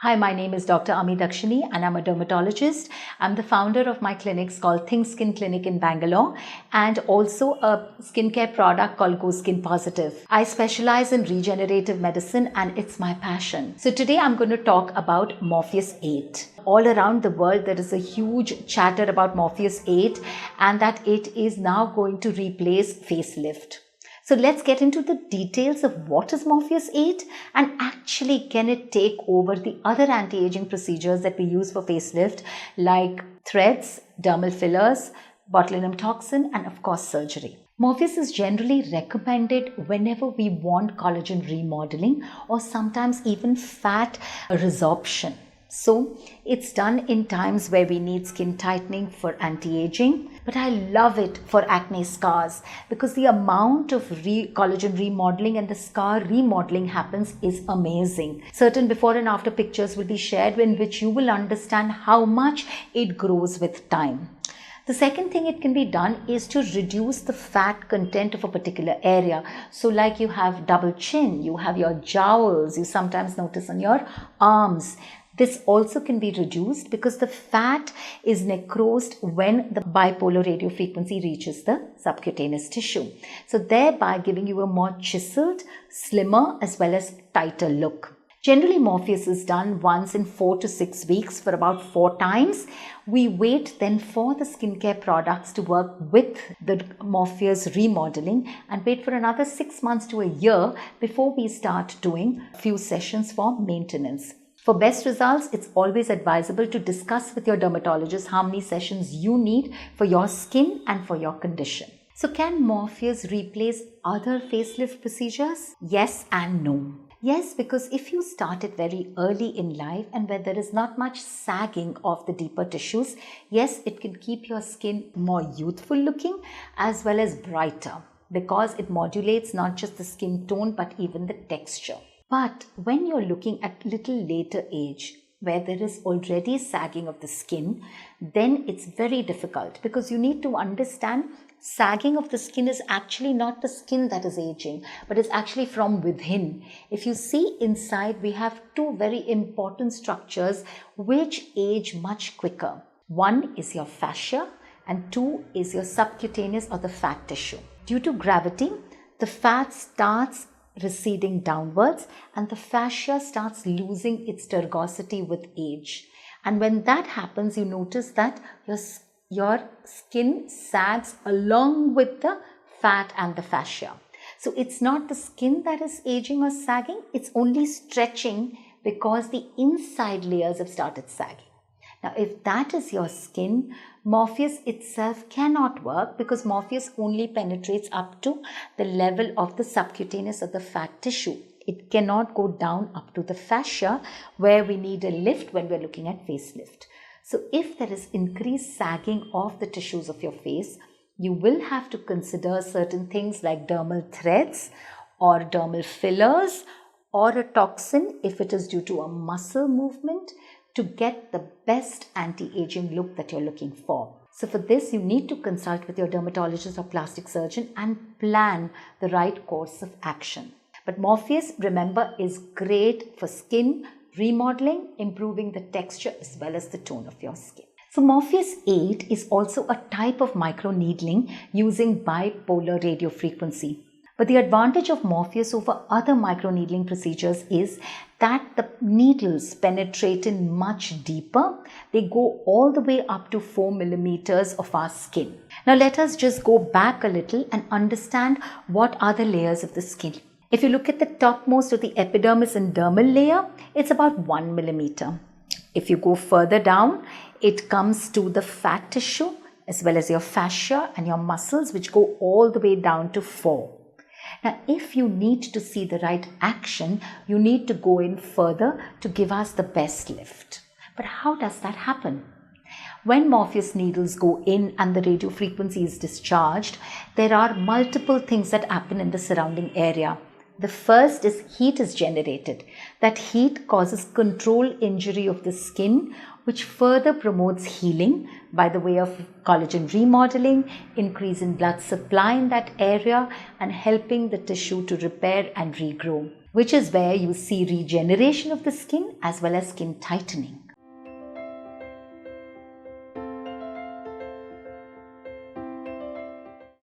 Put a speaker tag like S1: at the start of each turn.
S1: Hi, my name is Dr. Amee Daxini and I'm a dermatologist. I'm the founder of my clinics called Think Skin Clinic in Bangalore and also a skincare product called Gokin Positive. I specialize in regenerative medicine and it's my passion. So today I'm going to talk about Morpheus 8. All around the world there is a huge chatter about Morpheus 8 and that it is now going to replace facelift. So let's get into the details of what is Morpheus 8 and actually can it take over the other anti-aging procedures that we use for facelift like threads, dermal fillers, botulinum toxin and of course surgery. Morpheus is generally recommended whenever we want collagen remodeling or sometimes even fat resorption. So it's done in times where we need skin tightening for anti-aging, but I love it for acne scars because the amount of collagen remodeling and the scar remodeling happens is amazing. Certain before and after pictures will be shared in which you will understand how much it grows with time. The second thing it can be done is to reduce the fat content of a particular area. So like you have double chin, you have your jowls, you sometimes notice on your arms. This also can be reduced because the fat is necrosed when the bipolar radio frequency reaches the subcutaneous tissue. So thereby giving you a more chiseled, slimmer as well as tighter look. Generally, Morpheus is done once in 4 to 6 weeks for about 4 times. We wait then for the skincare products to work with the Morpheus remodeling and wait for another 6 months to a year before we start doing a few sessions for maintenance. For best results, it's always advisable to discuss with your dermatologist how many sessions you need for your skin and for your condition. So can Morpheus replace other facelift procedures? Yes and no. Yes, because if you start it very early in life and where there is not much sagging of the deeper tissues, yes, it can keep your skin more youthful looking as well as brighter because it modulates not just the skin tone but even the texture. But when you're looking at little later age, where there is already sagging of the skin, then it's very difficult because you need to understand sagging of the skin is actually not the skin that is aging, but it's actually from within. If you see inside, we have 2 very important structures which age much quicker. One is your fascia and 2 is your subcutaneous or the fat tissue. Due to gravity, the fat starts receding downwards and the fascia starts losing its turgidity with age. And when that happens, you notice that your skin sags along with the fat and the fascia. So it's not the skin that is aging or sagging, it's only stretching because the inside layers have started sagging. Now, if that is your skin, Morpheus itself cannot work because Morpheus only penetrates up to the level of the subcutaneous or the fat tissue. It cannot go down up to the fascia where we need a lift when we're looking at facelift. So if there is increased sagging of the tissues of your face, you will have to consider certain things like dermal threads or dermal fillers or a toxin if it is due to a muscle movement, to get the best anti-aging look that you're looking for. So for this, you need to consult with your dermatologist or plastic surgeon and plan the right course of action. But Morpheus, remember, is great for skin remodeling, improving the texture as well as the tone of your skin. So Morpheus 8 is also a type of microneedling using bipolar radio frequency. But the advantage of Morpheus over other microneedling procedures is that the needles penetrate in much deeper. They go all the way up to 4 millimeters of our skin. Now let us just go back a little and understand what are the layers of the skin. If you look at the topmost of the epidermis and dermal layer, it's about 1 millimeter. If you go further down, it comes to the fat tissue as well as your fascia and your muscles, which go all the way down to 4. Now, if you need to see the right action, you need to go in further to give us the best lift. But how does that happen? When Morpheus needles go in and the radio frequency is discharged, there are multiple things that happen in the surrounding area. The first is heat is generated. That heat causes control injury of the skin, which further promotes healing, by the way of collagen remodeling, increase in blood supply in that area, and helping the tissue to repair and regrow, which is where you see regeneration of the skin as well as skin tightening.